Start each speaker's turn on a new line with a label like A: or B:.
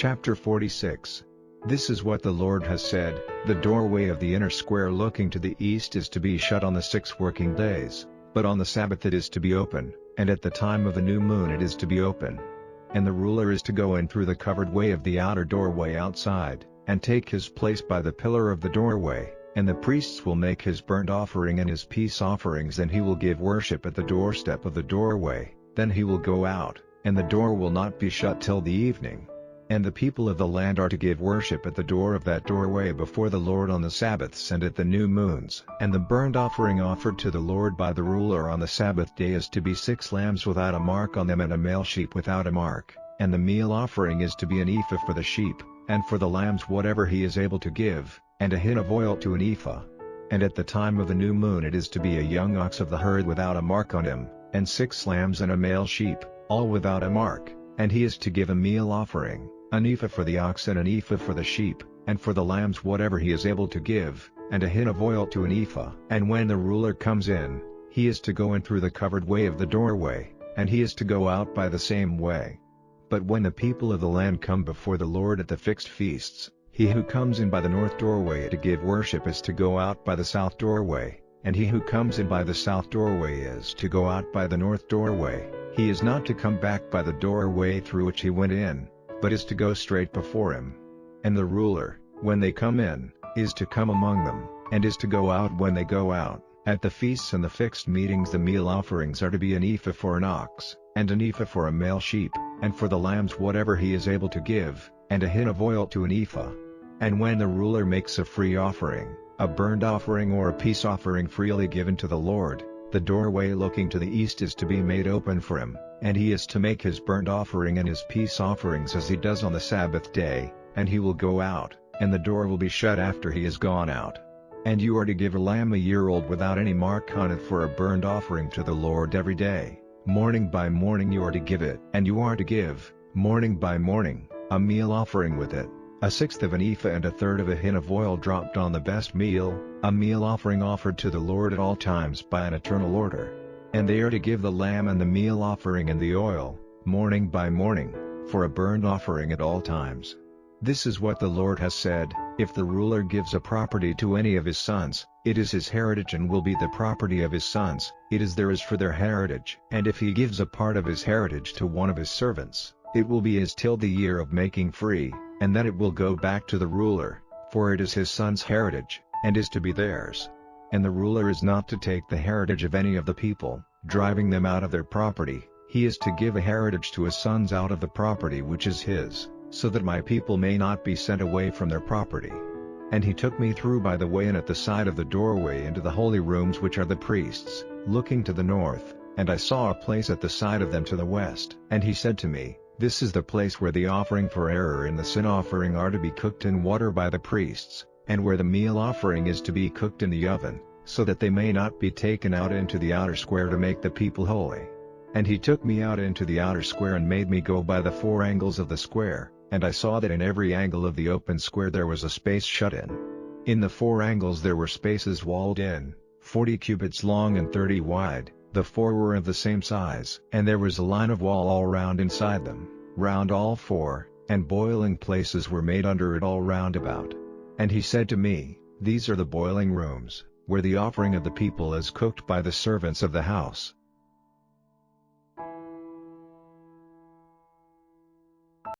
A: Chapter 46. This is what the Lord has said: the doorway of the inner square looking to the east is to be shut on the 6 working days, but on the Sabbath it is to be open, and at the time of the new moon it is to be open. And the ruler is to go in through the covered way of the outer doorway outside, and take his place by the pillar of the doorway, and the priests will make his burnt offering and his peace offerings, and he will give worship at the doorstep of the doorway. Then he will go out, and the door will not be shut till the evening. And the people of the land are to give worship at the door of that doorway before the Lord on the Sabbaths and at the new moons. And the burnt offering offered to the Lord by the ruler on the Sabbath day is to be 6 lambs without a mark on them and a male sheep without a mark. And the meal offering is to be an ephah for the sheep, and for the lambs whatever he is able to give, and a hin of oil to an ephah. And at the time of the new moon it is to be a young ox of the herd without a mark on him, and 6 lambs and a male sheep, all without a mark, and he is to give a meal offering, an ephah for the ox and an ephah for the sheep, and for the lambs whatever he is able to give, and a hin of oil to an ephah. And when the ruler comes in, he is to go in through the covered way of the doorway, and he is to go out by the same way. But when the people of the land come before the Lord at the fixed feasts, he who comes in by the north doorway to give worship is to go out by the south doorway, and he who comes in by the south doorway is to go out by the north doorway. He is not to come back by the doorway through which he went in, but is to go straight before him. And the ruler, when they come in, is to come among them, and is to go out when they go out. At the feasts and the fixed meetings the meal offerings are to be an ephah for an ox, and an ephah for a male sheep, and for the lambs whatever he is able to give, and a hin of oil to an ephah. And when the ruler makes a free offering, a burnt offering or a peace offering freely given to the Lord, the doorway looking to the east is to be made open for him, and he is to make his burnt offering and his peace offerings as he does on the Sabbath day, and he will go out, and the door will be shut after he has gone out. And you are to give a lamb a year old without any mark on it for a burnt offering to the Lord every day. Morning by morning you are to give it, and you are to give, morning by morning, a meal offering with it, 1/6 of an ephah and 1/3 of a hin of oil dropped on the best meal, a meal offering offered to the Lord at all times by an eternal order. And they are to give the lamb and the meal offering and the oil, morning by morning, for a burnt offering at all times. This is what the Lord has said: if the ruler gives a property to any of his sons, it is his heritage and will be the property of his sons, it is theirs for their heritage. And if he gives a part of his heritage to one of his servants, it will be his till the year of making free, and then it will go back to the ruler, for it is his son's heritage, and is to be theirs. And the ruler is not to take the heritage of any of the people, driving them out of their property. He is to give a heritage to his sons out of the property which is his, so that my people may not be sent away from their property. And he took me through by the way and at the side of the doorway into the holy rooms which are the priests, looking to the north, and I saw a place at the side of them to the west. And he said to me, this is the place where the offering for error and the sin offering are to be cooked in water by the priests, and where the meal offering is to be cooked in the oven, so that they may not be taken out into the outer square to make the people holy. And he took me out into the outer square and made me go by the 4 angles of the square, and I saw that in every angle of the open square there was a space shut in. In the 4 angles there were spaces walled in, 40 cubits long and 30 wide, the 4 were of the same size. And there was a line of wall all round inside them, round all 4, and boiling places were made under it all round about. And he said to me, these are the boiling rooms, where the offering of the people is cooked by the servants of the house.